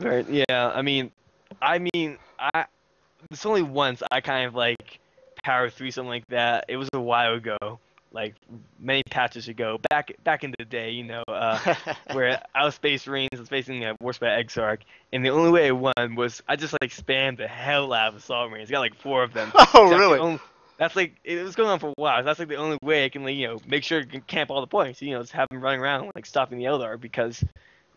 Right. Yeah. I it's only once I kind of like powered through something like that. It was a while ago, like many patches ago, back in the day, where I was Space Marines, I was facing Warspite Exarch, and the only way I won was I just like spammed the hell out of Assault Marines. Got like 4 of them. Oh, really? That's like it was going on for a while. So that's like the only way I can like make sure to camp all the points. Just have them running around like stopping the Eldar because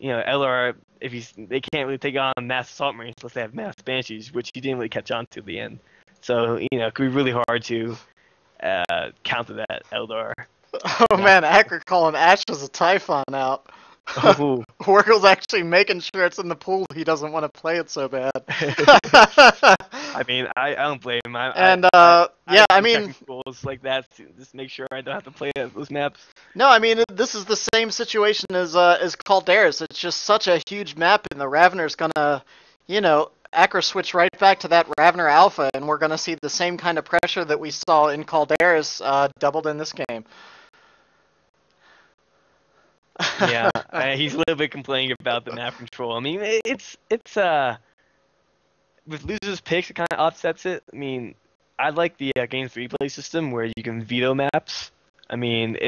Eldar they can't really take on mass Assault Marines unless they have mass Banshees, which he didn't really catch on to at the end. So it could be really hard to counter that Eldar. Oh man, Acra calling Ash as a Typhon out. Oh. Wurgl's actually making sure it's in the pool. He doesn't want to play it so bad. I mean, I don't blame him. I mean, rules like that to just make sure I don't have to play those maps. No, I mean this is the same situation as Calderas. It's just such a huge map, and the Ravener's gonna, Acra switch right back to that Ravener Alpha, and we're gonna see the same kind of pressure that we saw in Calderas doubled in this game. Yeah, he's a little bit complaining about the map control. I mean, it's with losers picks, it kind of offsets it. I mean, I like the game 3 play system where you can veto maps. I mean,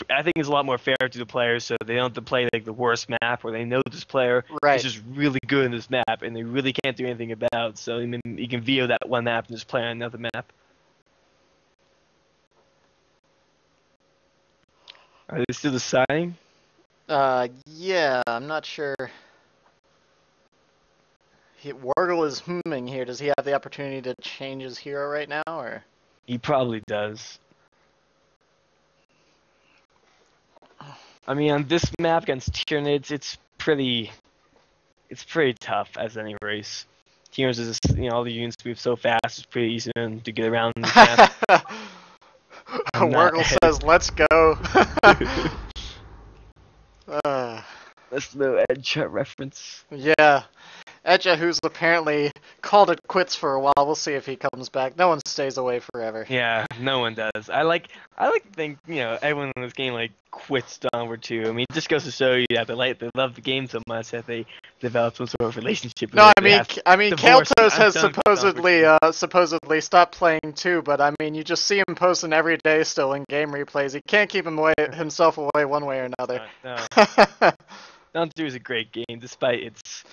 I think it's a lot more fair to the players, so they don't have to play like the worst map where they know this player is just really good in this map and they really can't do anything about. So I mean, you can veto that one map and just play on another map. Are they still deciding? Yeah, I'm not sure. Wurgl is humming here. Does he have the opportunity to change his hero right now, or? He probably does. I mean, on this map against Tyranids, it's pretty tough as any race. Tyranids is just, all the units move so fast, it's pretty easy to get around in the map. Wurgl says, "Let's go." That's no Edge reference. Yeah. Edja, who's apparently called it quits for a while. We'll see if he comes back. No one stays away forever. Yeah, no one does. I like to think, everyone in this game like quits Dawnward 2. I mean, it just goes to show you that they love the game so much that they develop some sort of relationship with it. No, I mean, Kaltos has supposedly stopped playing too, but I mean, you just see him posting every day still in game replays. He can't keep himself away one way or another. No. Dawnward 2 is a great game, despite its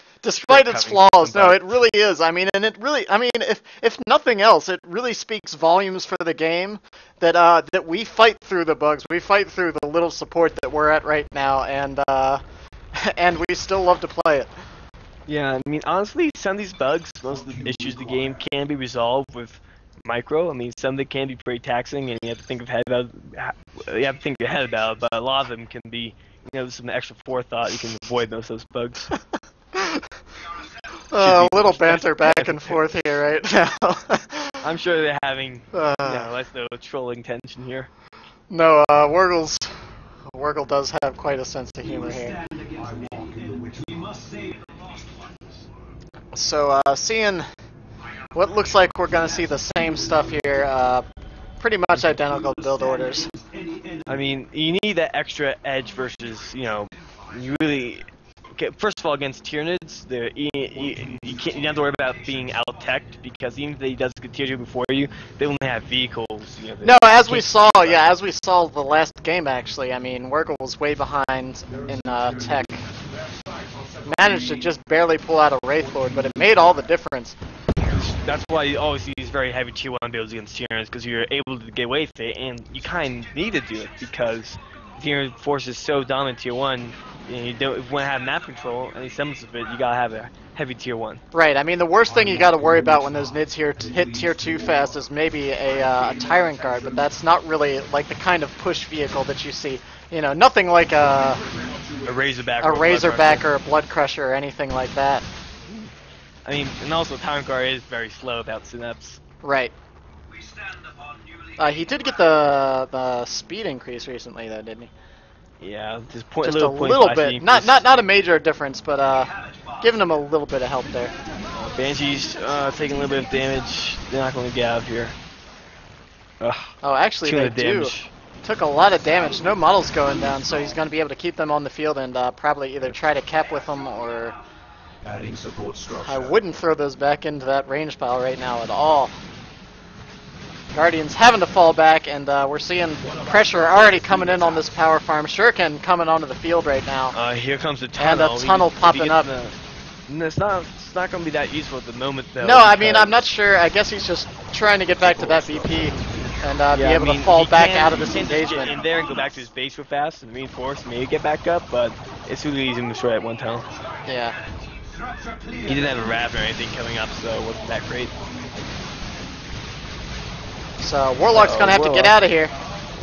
flaws. No, it really is. I mean, if nothing else, it really speaks volumes for the game that we fight through the bugs, we fight through the little support that we're at right now, and we still love to play it. Yeah, I mean, honestly, some of these bugs, most of the issues of the game can be resolved with micro. I mean, some of them can be pretty taxing, and you have to think ahead about. But a lot of them can be. Some extra forethought, you can avoid most of those bugs. A little banter back and forth here right now. I'm sure they're having, let's know, trolling tension here. No, Wurgl does have quite a sense of humor here. So, seeing what looks like we're going to see the same stuff here, pretty much identical build orders. I mean, you need that extra edge versus, you really. First of all, against Tyranids, you don't have to worry about being out-teched because even if he does get tier 2 before you, they only have vehicles. No, as we saw the last game actually. I mean, Wurgl was way behind in tech. Managed to just barely pull out a Wraith Lord, but it made all the difference. That's why you always use very heavy tier 1 builds against Tyranids, because you're able to get away with it, and you kind of need to do it, because Tyranid force is so dominant tier 1, and you don't want to have map control, any semblance of it, you gotta have a heavy tier 1. Right, I mean, the worst thing you gotta worry about when those nids here hit tier 2 fast is maybe a Tyrant Guard, but that's not really like the kind of push vehicle that you see. Nothing like a Razorback or a Blood Crusher or anything like that. I mean, and also Tyrant Guard is very slow about synapse. Right. He did get the speed increase recently, though, didn't he? Yeah, just a little bit. Not a major difference, but giving him a little bit of help there. Banshee's taking a little bit of damage. They're not going to get out of here. Oh, actually, they do. Took a lot of damage. No models going down, so he's going to be able to keep them on the field and probably either try to cap with them or Adding support structure. I wouldn't throw those back into that range pile right now at all. Guardians having to fall back, and we're seeing pressure already coming in on this power farm. Shuriken coming onto the field right now. Here comes the tunnel. And a tunnel popping up. It's not going to be that useful at the moment, though. No, I mean, I'm not sure. I guess he's just trying to get back to that VP and be able to fall back out of this engagement. Get in there and go back to his base real fast and reinforce, maybe get back up, but it's really easy to destroy at one tunnel. Yeah. He didn't have a Raven or anything coming up, so it wasn't that great. So Warlock's gonna have to get out of here.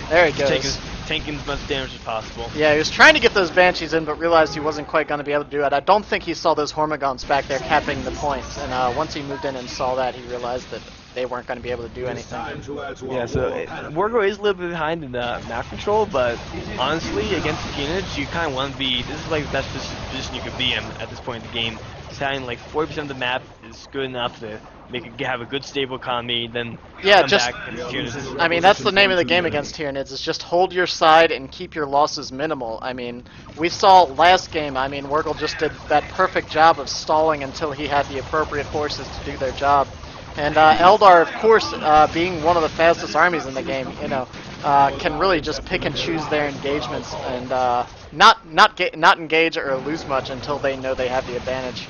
There he goes. Taking as much damage as possible. Yeah, he was trying to get those Banshees in, but realized he wasn't quite gonna be able to do it. I don't think he saw those Hormigons back there capping the points, and once he moved in and saw that, he realized that they weren't going to be able to do anything. Yeah, so Wurgl is a little bit behind in the map control, but honestly, against Teenage, you kind of want to be. This is like the best position you could be in at this point in the game. Just having like 40% of the map is good enough to have a good stable economy. Then yeah, come just back and Tyranids. I mean that's the name of the game against Tyranids. Is just hold your side and keep your losses minimal. I mean, we saw last game. I mean, Wurgl just did that perfect job of stalling until he had the appropriate forces to do their job. And Eldar, of course, being one of the fastest armies in the game, you know, can really just pick and choose their engagements and not engage or lose much until they know they have the advantage.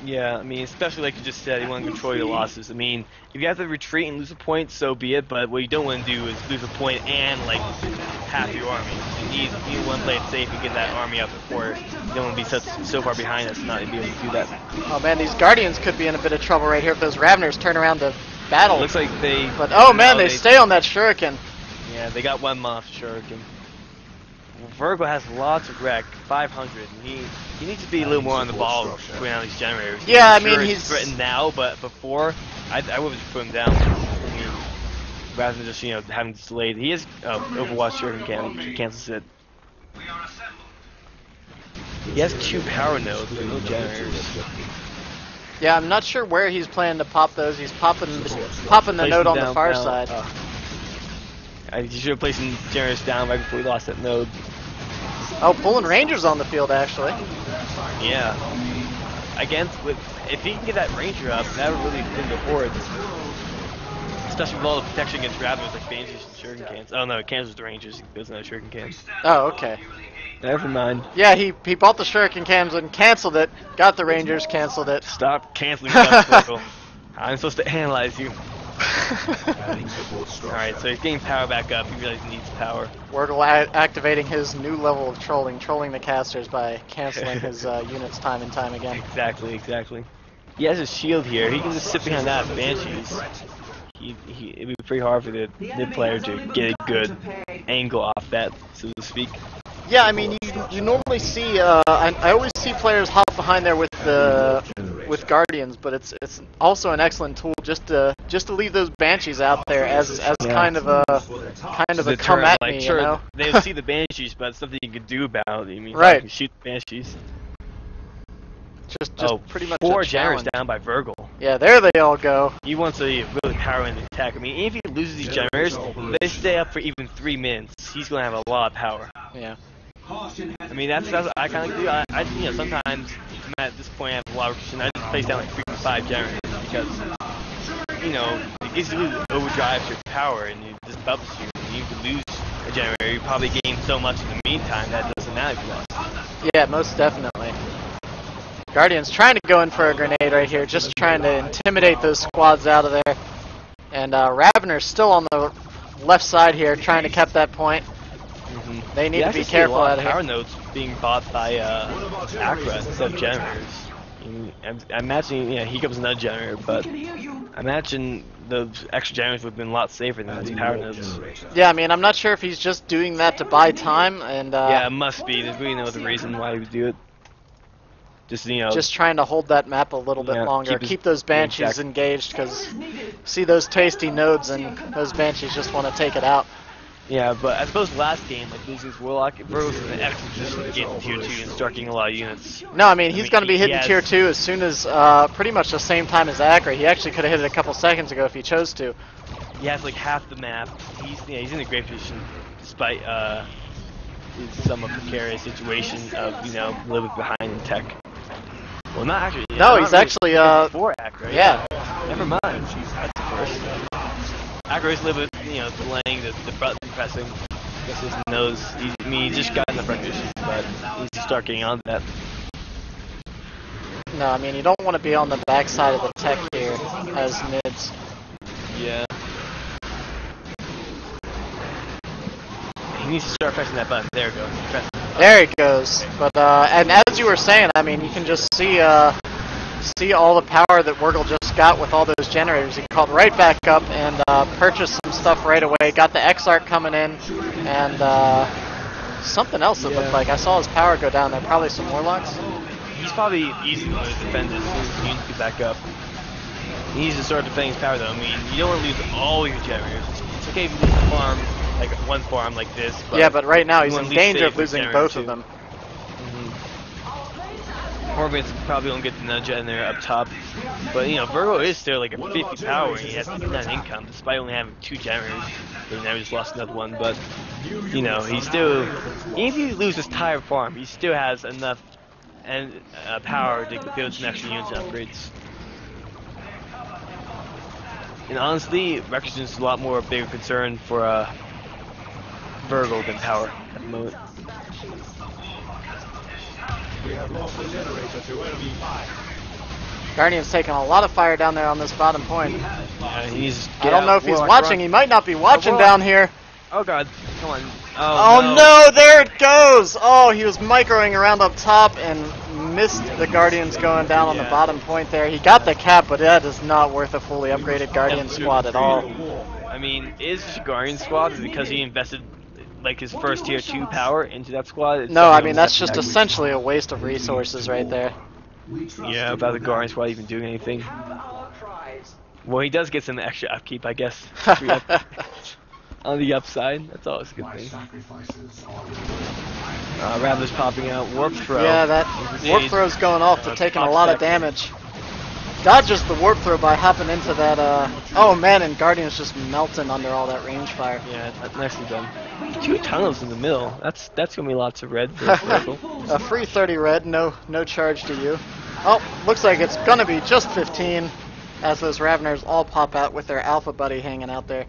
Yeah, I mean, especially like you just said, you want to control your losses. I mean, if you have to retreat and lose a point, so be it. But what you don't want to do is lose a point and like half your army. You want to play it safe and get that army up before you don't want to be so far behind us and not be able to do that. Oh man, these Guardians could be in a bit of trouble right here if those Raveners turn around to battle. Looks like they. But oh man, they stay on that Shuriken. Yeah, they got 1 month Shuriken. Wurgl has lots of wreck, 500. He needs to be a little more on the ball putting out these generators. Yeah, I sure mean he's threatened now, but before I would just put him down. I mean, rather than just having this delayed. He is Overwatch Shuriken cancels it. He has 2 power nodes with no generators. Yeah, I'm not sure where he's planning to pop those. He's popping the node on the far side. He should have placed some generators down right before we lost that node. Oh, pulling Rangers on the field, actually. Yeah. If he can get that Ranger up, that would really thin the hordes. Especially with all the protection against Ravens like Banshees and Shuriken cans. Oh no, it cancels the Rangers. He doesn't have Shuriken cans. Oh, okay. Never mind. Yeah, he bought the Shuriken cans and canceled it. Got the Rangers, canceled it. Stop canceling stuff, Wurgl. I'm supposed to analyze you. Alright, so he's getting power back up. He realizes he needs power. Wurgl activating his new level of trolling the casters by canceling his units time and time again. Exactly. He has a shield here. He can just sit behind that Banshees. It'd be pretty hard for the mid player to get a good angle off that, so to speak. Yeah, I mean, you normally see, I always see players hop behind there with Guardians, but it's also an excellent tool just to leave those Banshees out there as kind of a come at me, sure, you know? They'll see the Banshees, but it's something you can do about it. I mean, right. You shoot the Banshees. Just pretty much 4 a generators challenge. down by Wurgl. Yeah, there they all go. He wants a really power-in attack. I mean, if he loses these generators, they stay up for even 3 minutes. He's gonna have a lot of power. Yeah. I mean, that's what I kind of do. I sometimes at this point I have a lot of rotation. I just place down like 3 to 5 generators because it gives you overdrive your power and it just bumps you. And you can lose a generator. You probably gain so much in the meantime that doesn't matter to us. Yeah, most definitely. Guardians trying to go in for a grenade right here, just trying to intimidate those squads out of there. And Ravener's still on the left side here, trying to cap that point. They need to be careful out of here. Power nodes being bought by Acra instead of generators. I imagine, he comes another generator, but I imagine those extra generators would have been a lot safer than these power nodes. Yeah, I mean, I'm not sure if he's just doing that to buy time, and yeah, it must be. There's really no other reason why he would do it. Just trying to hold that map a little bit longer, keep those Banshees engaged, because see those tasty nodes, and those Banshees just want to take it out. Yeah, but I suppose last game, like losing his Warlock, Wurgl's in an excellent position to get in tier 2 and start getting a lot of units. No, I mean, he's going to be hitting tier 2 as soon as, pretty much the same time as Acra. He actually could have hit it a couple seconds ago if he chose to. He has like half the map. He's in a great position, despite his somewhat precarious situation of, a little bit behind in tech. Well, not actually. Yeah, No, he's actually for Acra. Yeah. Never mind. That's the first. Acra is a little bit, delaying the button pressing. I guess he knows. He just got enough recognition, but he needs to start getting on that. No, I mean, you don't want to be on the backside of the tech here as mids. Yeah. He needs to start pressing that button. There it goes. There it goes. But and as you were saying, I mean, you can just see all the power that Wurgl just got with all those generators. He called right back up and purchased some stuff right away. Got the X-Arc coming in, and something else that looked like. I saw his power go down there. Probably some Warlocks. He's probably easily going to defend this as soon as he needs to get back up. He needs to start defending his power though. I mean, you don't want to lose all your generators. It's okay if you lose a farm, like one farm like this. But yeah, but right now he's in danger of losing both of them. Horvitz probably won't get the nudge in there up top. But, Wurgl is still like a 50 power and he has 59 income despite only having 2 generators. He never just lost another one, but, he's still, even if he loses his entire farm, he still has enough and power to build some extra units and upgrades. And honestly, Requisition is a lot more bigger concern for Wurgl than power at the moment. Guardian's taking a lot of fire down there on this bottom point. I don't know if he's watching. He might not be watching down here. Oh god, come on. Oh no, there it goes! Oh, he was microing around up top and missed the Guardians going down on the bottom point there. He got the cap, but that is not worth a fully upgraded Guardian squad at all. I mean, is Guardian squad because he invested like his first tier 2 power into that squad? No, I mean that's just essentially a waste of resources right there. Yeah, about the Guardian squad even doing anything. Well, he does get some extra upkeep, I guess. On the upside, that's always a good thing. Rattler's popping out. Warp throw. Yeah, that warp throw's going off. They're taking a lot of damage. Dodges the warp throw by hopping into that. Oh man, and Guardian's just melting under all that range fire. Yeah, that's nicely done. 2 tunnels in the middle. That's gonna be lots of red for Wurgl. A free 30 red, no charge to you. Oh, looks like it's gonna be just 15, as those Raveners all pop out with their Alpha Buddy hanging out there.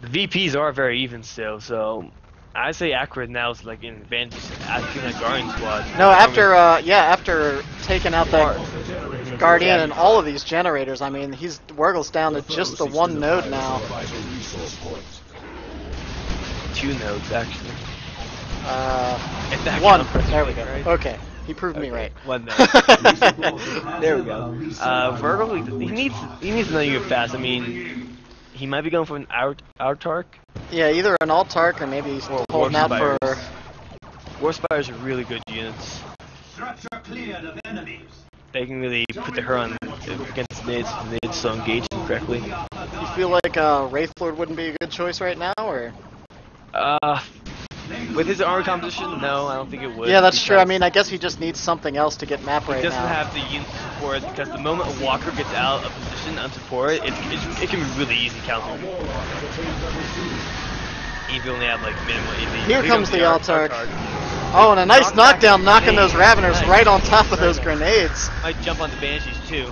The VPs are very even still, so I say Acra now is like an advantage after that Guardian squad. No, after taking out that Guardian and all of these generators, I mean, Wurgl's down to just the 1 node now. 2 nodes actually. 1. There we go. Okay. He proved me right. 1 node. There we go. Wurgl, he needs another unit fast. I mean, he might be going for an Autark. Yeah, either an Autark or maybe he's holding out for. Warspires are really good units. They can really put the her on against nids if they still engage them correctly. You feel like Wraithlord wouldn't be a good choice right now, or? With his armor composition, no, I don't think it would. Yeah, that's true. I mean, I guess he just needs something else to get map right now. He doesn't have the unit support because the moment a walker gets out of position unsupported, it can be really easy counter. If you only have like minimal EV. Here comes the Autark. Oh, and a nice knockdown, knocking those Raveners right on top of those grenades. Might jump on the Banshees too.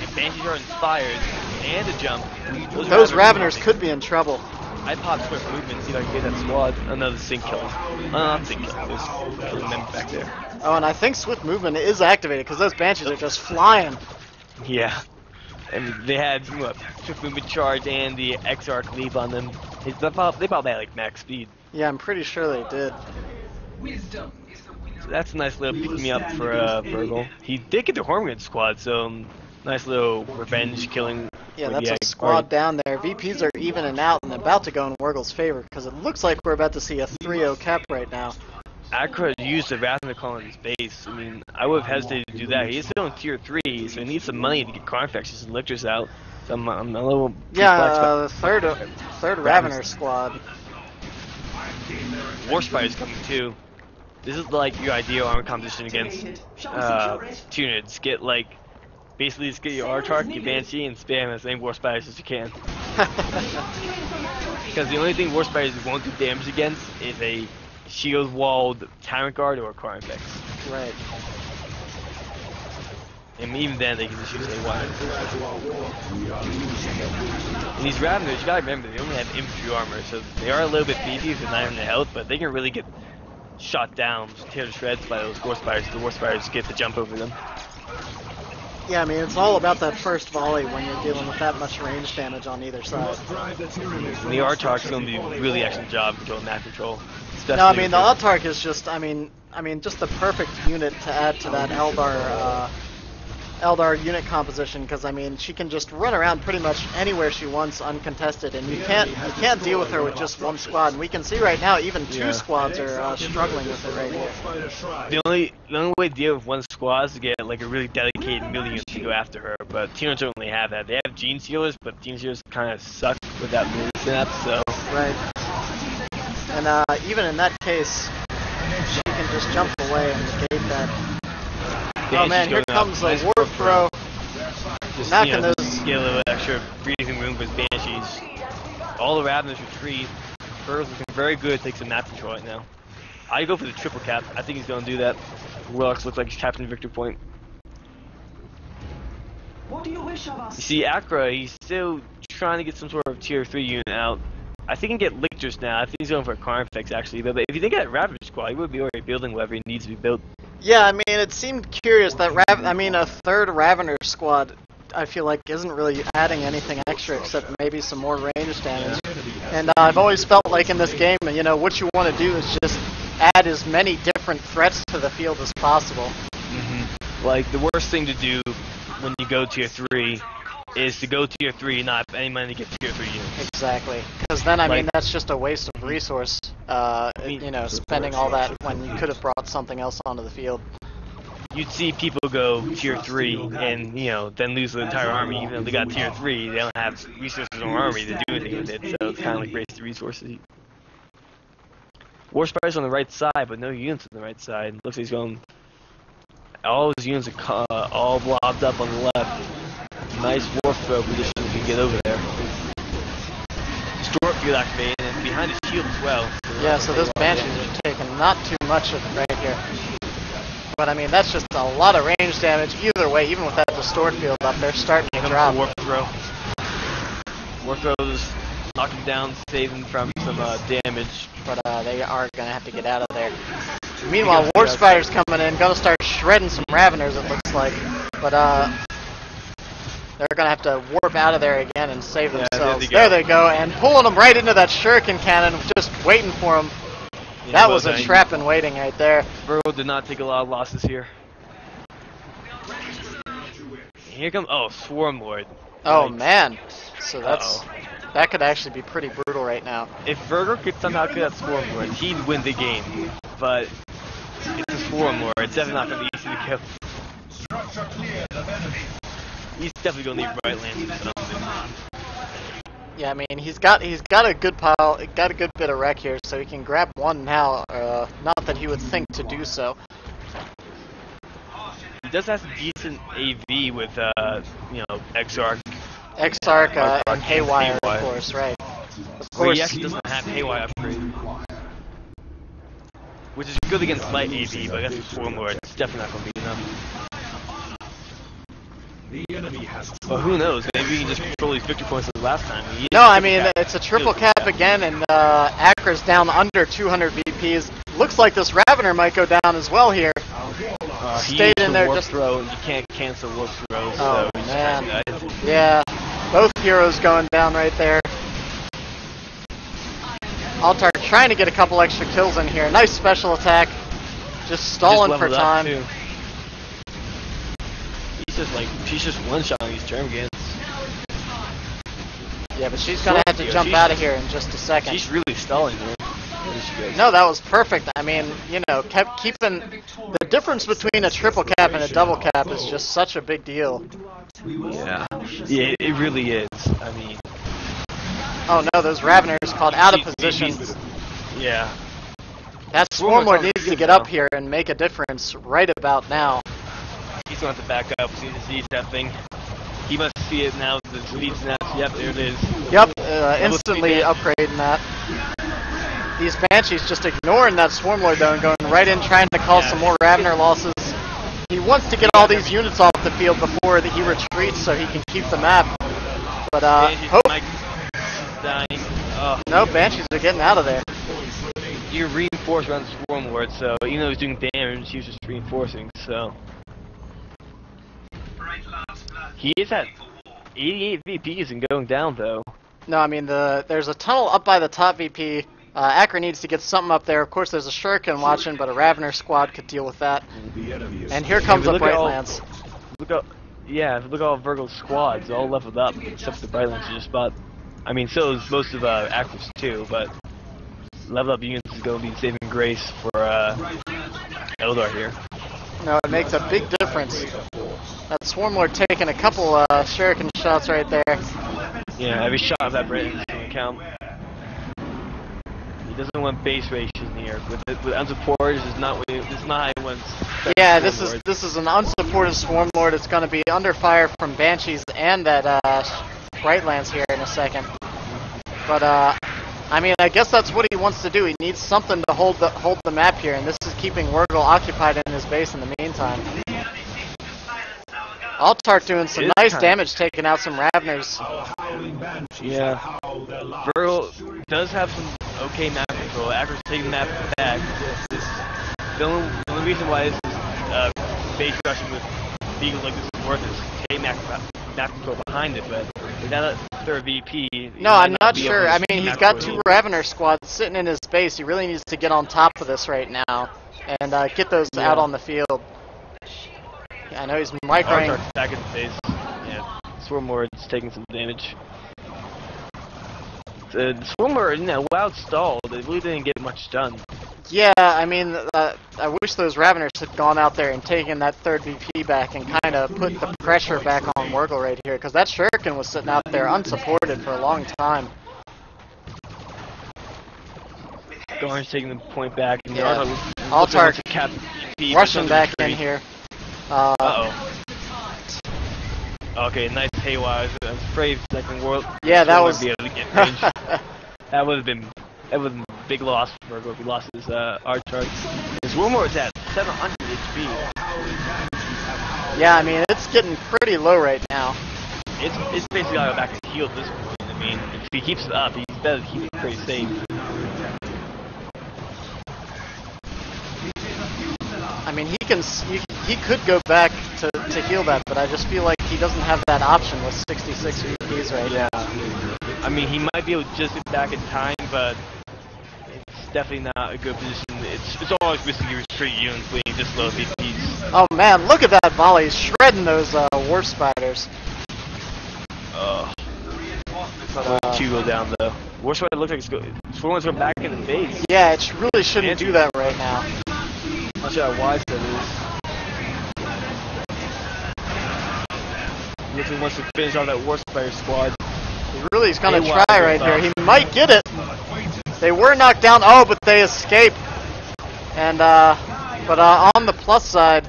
If Banshees are inspired and a jump, those Raveners could be in trouble. I pop Swift Movement, see if I can get that squad. Another sync kill. Not sync kill, there's killing them back there. Oh, and I think Swift Movement is activated because those Banshees are just flying. Yeah. And they had what, Swift Movement charge and the X-Arc leap on them. They probably had like max speed. Yeah, I'm pretty sure they did. So that's a nice little pick me up for Wurgl. He did get the Hormigrid squad, so nice little revenge killing. Yeah, that's a squad down there. VPs are evening out and about to go in Wurgl's favor because it looks like we're about to see a 3-0 cap right now. Acra used the Wrath on his base. I mean, I would have hesitated to do that. He's still in tier 3, so he needs some money to get Carnifexes and Lictors out. So I'm a little the third Ravener squad. Warspire's coming too. This is like your ideal armor composition against Tunids. Get like basically just get your Autark, your Banshee, and spam as many Warspires as you can. Because the only thing Warspires won't do damage against is a shield walled Tyrant Guard or a Carnifex. Right. And even then, they can just use what they want. And these Raveners, you gotta remember, they only have infantry armor, so they are a little bit beefy if they're not in the health, but they can really get shot down, tear to shreds by those War Spires. The War Spires get the jump over them. Yeah, I mean, it's all about that first volley when you're dealing with that much range damage on either side. And the Artark's going to do a really excellent job controlling map control. No, I mean, the Artark is just, I mean, just the perfect unit to add to that Eldar unit composition, because I mean she can just run around pretty much anywhere she wants uncontested, and you can't deal with her with just one squad. And we can see right now even two squads are struggling with it right here. The only way to deal with one squad is to get like a really dedicated million to go after her, but teams don't really have that. They have Gene Sealers, but Gene Sealers kind of suck with that move snap, so. Right. And even in that case, she can just jump away and negate that. Oh man, here comes a warp throw. Just, knocking those. Get a little extra breathing room with Banshees. All the Raveners retreat. Burrow's looking very good, takes some map control right now. I go for the triple cap. I think he's going to do that. Wurgl looks like he's capturing Victor Point. What do you wish of us? You see, Acra, he's still trying to get some sort of tier 3 unit out. I think he can get Lictors now. I think he's going for a Carnifex actually. But if you think of Ravager squad, he would be already building whatever he needs to be built. Yeah, I mean, it seemed curious that a third Ravener squad, I feel like, isn't really adding anything extra except maybe some more range damage. And I've always felt like in this game, you know, what you want to do is just add as many different threats to the field as possible. Like, the worst thing to do when you go tier 3 is to go tier 3 and not have any money to get tier 3 units. Exactly. Because then, I mean, that's just a waste of resource, you know, spending all that when you could have brought something else onto the field. You'd see people go tier 3 and, you know, then lose the entire army. Even though they got tier 3, they don't have resources or army to do anything with it, so it's kind of like wasted resources. War Spire's on the right side, but no units on the right side. Looks like he's going... All his units are all blobbed up on the left. Nice warp throw position if you can get over there. Distort field activated and behind his shield as well. Yeah, so those Banshees are taking not too much of it right here. But I mean, that's just a lot of range damage either way, even with that Distort field up there starting to drop. Warp throw. Warp throws knock him down, save him from some damage. But they are going to have to get out of there. Meanwhile, War Spider's coming in, going to start shredding some Raveners, it looks like. But they're going to have to warp out of there again and save themselves. There they go, and pulling them right into that Shuriken cannon, just waiting for them. Yeah, that was a trap in waiting right there. Wurgl did not take a lot of losses here. Here comes, Swarm Lord. Oh man, so that could actually be pretty brutal right now. If Wurgl could somehow kill that Swarm Lord, he'd win the game. But it's a Swarm Lord, it's definitely not going to be easy to kill. He's definitely going to need Bright Lance or something. Yeah, I mean, he's got a good pile, got a good bit of wreck here, so he can grab one now. Not that he would think to do so. He does have some decent AV with, Exarch. And Haywire, of course, right? Of course. He actually doesn't have Haywire upgrade. Which is good against light AV, but I guess with Swarm Lord, it's definitely not going to be enough. Well, who knows? Maybe he can just control these victory points like last time. No, I mean, it's a triple cap again, and Acra's down under 200 VPs. Looks like this Ravener might go down as well here. Stayed in there just throw, and you can't cancel warp throws. Oh, so man. Yeah, both heroes going down right there. Altar trying to get a couple extra kills in here. Nice special attack. Just stalling for time. She's just one-shotting these Termagants. Yeah, but she's gonna have to jump out of here in just a second. She's really stalling, man. No, that was perfect. I mean, you know, kept keeping the difference between a triple cap and a double cap is just such a big deal. Yeah, it really is. I mean, oh no, those Raveners called out of position. Yeah, that Swarmlord needs to get up here and make a difference right about now. He's going to have to back up as soon as he sees that thing. He must see it now with the speed snaps. Yep, there it is. Yep, instantly upgrading that. These Banshees just ignoring that Swarmlord though and going right in trying to cause some more Ravener losses. he wants to get all these units off the field before he retreats so he can keep the map. But hope. Dying. Oh. No, Banshees are getting out of there. You reinforce around the Swarm Lord, so even though he's doing damage, he's just reinforcing. So he is at 88 VPs and going down though. No, I mean there's a tunnel up by the top VP. Acra needs to get something up there. Of course, there's a Shuriken watching, but a Ravener squad could deal with that. And here comes the Brightlands. Look at all Wurgl's squads, all leveled up, except for the Brightlands just bought. I mean, so is most of Acra's too, but level up units is going to be saving grace for Eldar here. No, it makes a big difference. That Swarm Lord taking a couple Shuriken shots right there. Yeah, every shot of that Brightlands is going to count. He doesn't want base rations here. With unsupported, this is not how he wants. Yeah, this is an unsupported Swarm Lord. It's going to be under fire from Banshees and that Brightlands here in a second. But I mean, I guess that's what he wants to do. He needs something to hold the map here, and this is keeping Wurgl occupied in his base in the meantime. Altark doing some nice damage, taking out some Ravners. Yeah, Wurgl does have some okay map control. Acra's taking the map back. The only reason why this is base rushing with vehicles like this is worth is take map control behind it, but without a third VP... No, I'm not sure. I mean, he's got two Ravener squads sitting in his base. He really needs to get on top of this right now and get those out on the field. Yeah, I know he's microing. Back in the base. Yeah, Swarm Lord's taking some damage. The Swarm Lord, wild stalled. They really didn't get much done. Yeah, I mean, I wish those Raveners had gone out there and taken that third VP back and kind of put the pressure back on Wurgl right here, because that Shuriken was sitting out there unsupported for a long time. Garn's taking the point back. And yeah. Altark rushing back in here. Uh-oh. Okay, nice haywire. I'm afraid second world. Yeah, that was. Be able to get range. that would have been a big loss for Wurgl if he lost his Archard. His Wilmore is at 700 HP. Yeah, I mean it's getting pretty low right now. It's basically got to go back and heal at this point. I mean, if he keeps it up, he's better to keep it pretty safe. I mean, he could go back to heal that, but I just feel like he doesn't have that option with 66 VPs right now. I mean, he might be able to just get back in time, but it's definitely not a good position. It's always risky to retreat units when this low VPs. Oh man, look at that volley! He's shredding those War Spiders. Two go down though. War Spider looks like it's going. Swarm's going back in the base. Yeah, it really shouldn't do that right now. Not sure how wise that is. Looks like he wants to finish off that War Spider squad. He really is going to try right here. He might get it. They were knocked down. Oh, but they escape. And but on the plus side,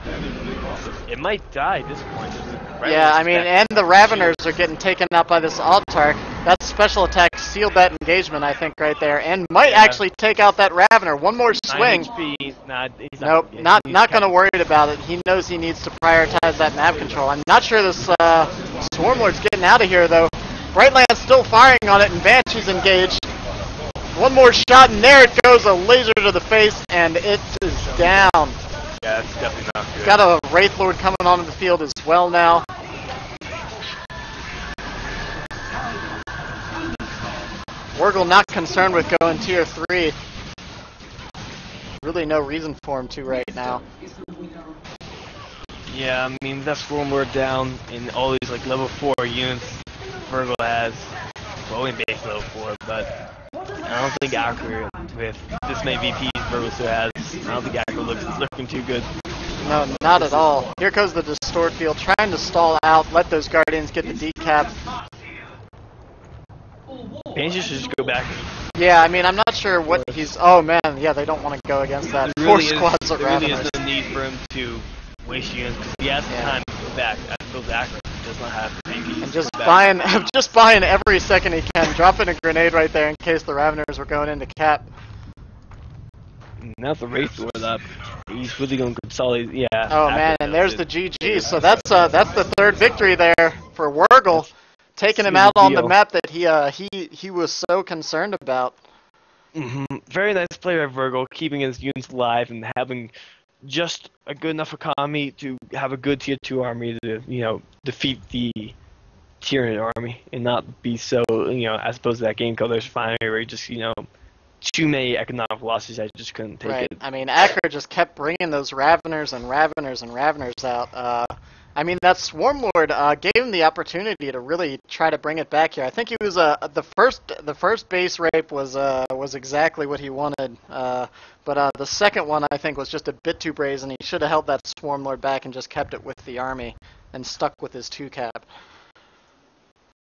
it might die at this point. Yeah, I mean, and the Raveners are getting taken out by this Altark. That special attack sealed that engagement, I think, right there, and might actually take out that Ravener. One more swing. Nope, not going to worry about it. He knows he needs to prioritize that map control. I'm not sure this Swarm Lord's getting out of here, though. Brightland's still firing on it, and Banshee's engaged. One more shot, and there it goes, a laser to the face, and it is down. Yeah, it's definitely not good. Got a Wraith Lord coming onto the field as well now. Wurgl not concerned with going tier 3. Really no reason for him to right now. Yeah, I mean, that's Swarm Lord down in all these like level 4 units Wurgl has. Well, only base level 4, but I don't think Acra, with this many VPs Wurgl still has, I don't think Acra looks looking too good. No, not at all. Here goes the Distort Field, trying to stall out, let those Guardians get the decap. Banshees should just go back. Yeah, I mean, I'm not sure what he's... Oh, man, yeah, they don't want to go against that. Really 4 squads of Raveners. There really is no need for him to waste units, because he has the time to go back. I feel Acra does not have the VPs. And just buying every second he can, dropping a grenade right there in case the Raveners were going into cap. Now the Wraith Lord up. he's really going to consolidate. Yeah. Oh man, and there's the GG. So that's the third victory there for Wurgl, taking him out on the map that he was so concerned about. Very nice play by Wurgl, keeping his units alive and having just a good enough economy to have a good tier 2 army to defeat the Tyranid army and not be so as opposed to that game called There's Refinery where he just too many economic losses. I just couldn't take it. I mean, Acra just kept bringing those Raveners and Raveners and Raveners out. I mean, that Swarm Lord gave him the opportunity to really try to bring it back here. I think he was the first base rape was exactly what he wanted, but the second one I think was just a bit too brazen. He should have held that Swarm Lord back and just kept it with the army and stuck with his 2-cap.